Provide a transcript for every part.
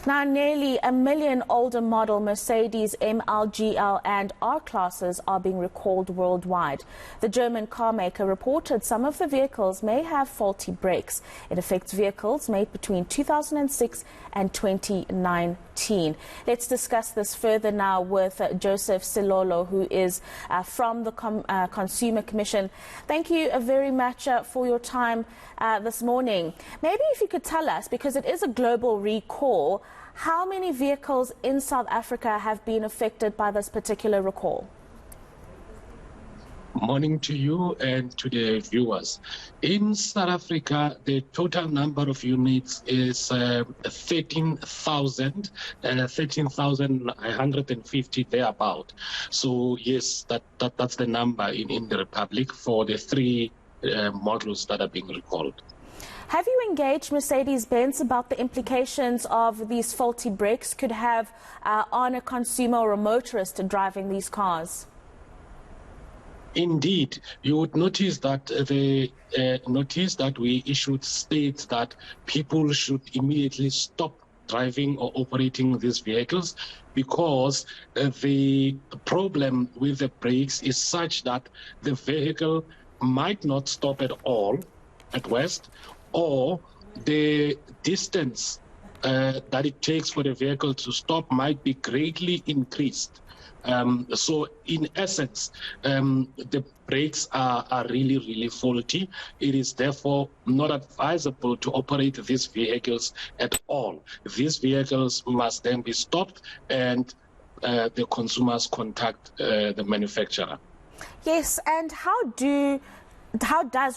Now, nearly 1 million older model Mercedes MLGL and R classes are being recalled worldwide. The German car maker reported some of the vehicles may have faulty brakes. It affects vehicles made between 2006 and 2019. Let's discuss this further now with Joseph Selolo, who is from the Consumer Commission. Thank you very much for your time this morning. Maybe if you could tell us, because it is a global recall, how many vehicles in South Africa have been affected by this particular recall? Morning to you and to the viewers. In South Africa, the total number of units is 13,150 thereabout. So yes, that's the number in the Republic for the three models that are being recalled. Have you engaged Mercedes Benz about the implications of these faulty brakes could have on a consumer or a motorist driving these cars? Indeed, you would notice that the notice that we issued states that people should immediately stop driving or operating these vehicles because the problem with the brakes is such that the vehicle might not stop at all at worst, or the distance that it takes for the vehicle to stop might be greatly increased. So in essence, the brakes are really faulty. It is therefore not advisable to operate these vehicles at all. These vehicles must then be stopped and the consumers contact the manufacturer. Yes, and how does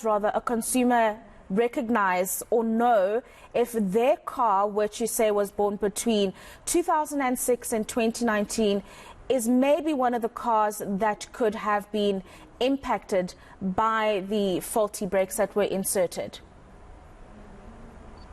a consumer recognize or know if their car, which you say was bought between 2006 and 2019, is maybe one of the cars that could have been impacted by the faulty brakes that were inserted?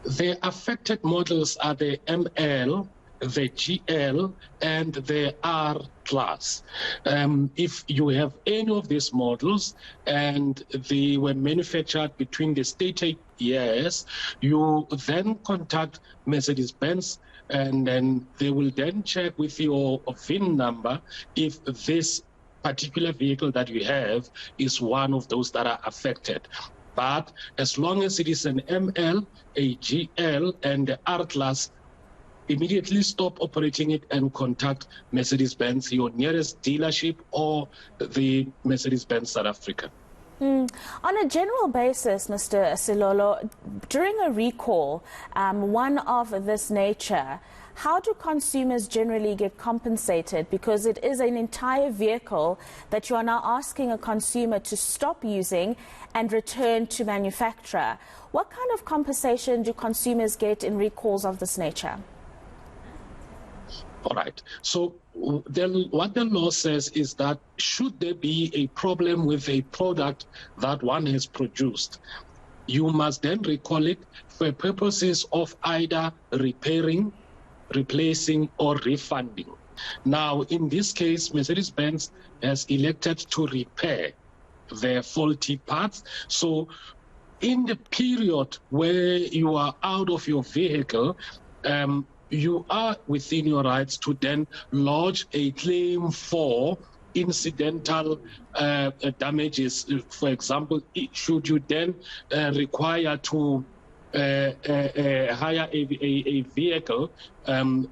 The affected models are the ML, the GL, and the R class. If you have any of these models and they were manufactured between the stated years, you then contact Mercedes Benz, and then they will then check with your VIN number if this particular vehicle that you have is one of those that are affected. But as long as it is an ML, a GL, and the R class, immediately stop operating it and contact Mercedes-Benz, your nearest dealership, or the Mercedes-Benz South Africa. On a general basis, Mr. Selolo, during a recall, one of this nature, how do consumers generally get compensated? Because it is an entire vehicle that you are now asking a consumer to stop using and return to manufacturer. What kind of compensation do consumers get in recalls of this nature? All right. So what the law says is that should there be a problem with a product that one has produced, you must then recall it for purposes of either repairing, replacing, or refunding. Now, in this case, Mercedes-Benz has elected to repair their faulty parts. So in the period where you are out of your vehicle, you are within your rights to then lodge a claim for incidental damages. For example, should you then require to hire a vehicle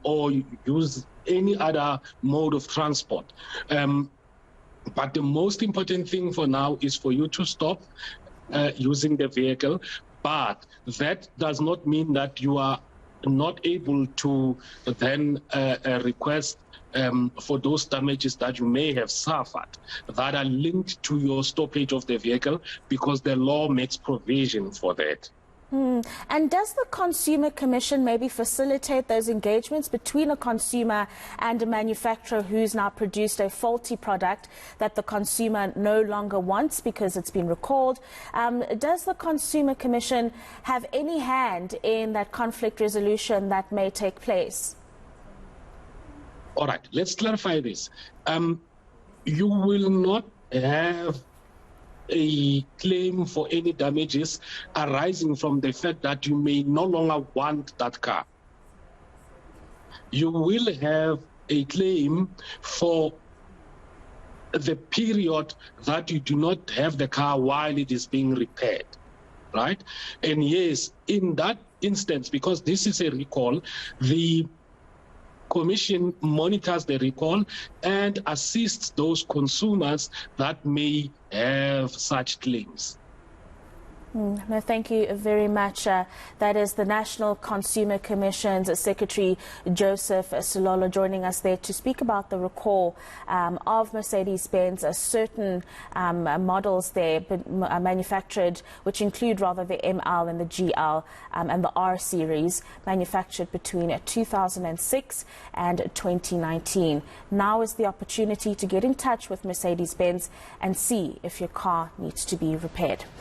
or use any other mode of transport. But the most important thing for now is for you to stop using the vehicle. But that does not mean that you are not able to then request for those damages that you may have suffered that are linked to your stoppage of the vehicle, because the law makes provision for that. And does the Consumer Commission maybe facilitate those engagements between a consumer and a manufacturer who's now produced a faulty product that the consumer no longer wants because it's been recalled? Does the Consumer Commission have any hand in that conflict resolution that may take place? All right, let's clarify this. You will not have a claim for any damages arising from the fact that you may no longer want that car. you will have a claim for the period that you do not have the car while it is being repaired, right? And yes, in that instance, because this is a recall, the Commission monitors the recall and assists those consumers that may have such claims. No, thank you very much. That is the National Consumer Commission's Secretary Joseph Selolo joining us there to speak about the recall of Mercedes Benz. Certain models there manufactured, which include rather the ML and the GL and the R series, manufactured between 2006 and 2019. Now is the opportunity to get in touch with Mercedes Benz and see if your car needs to be repaired.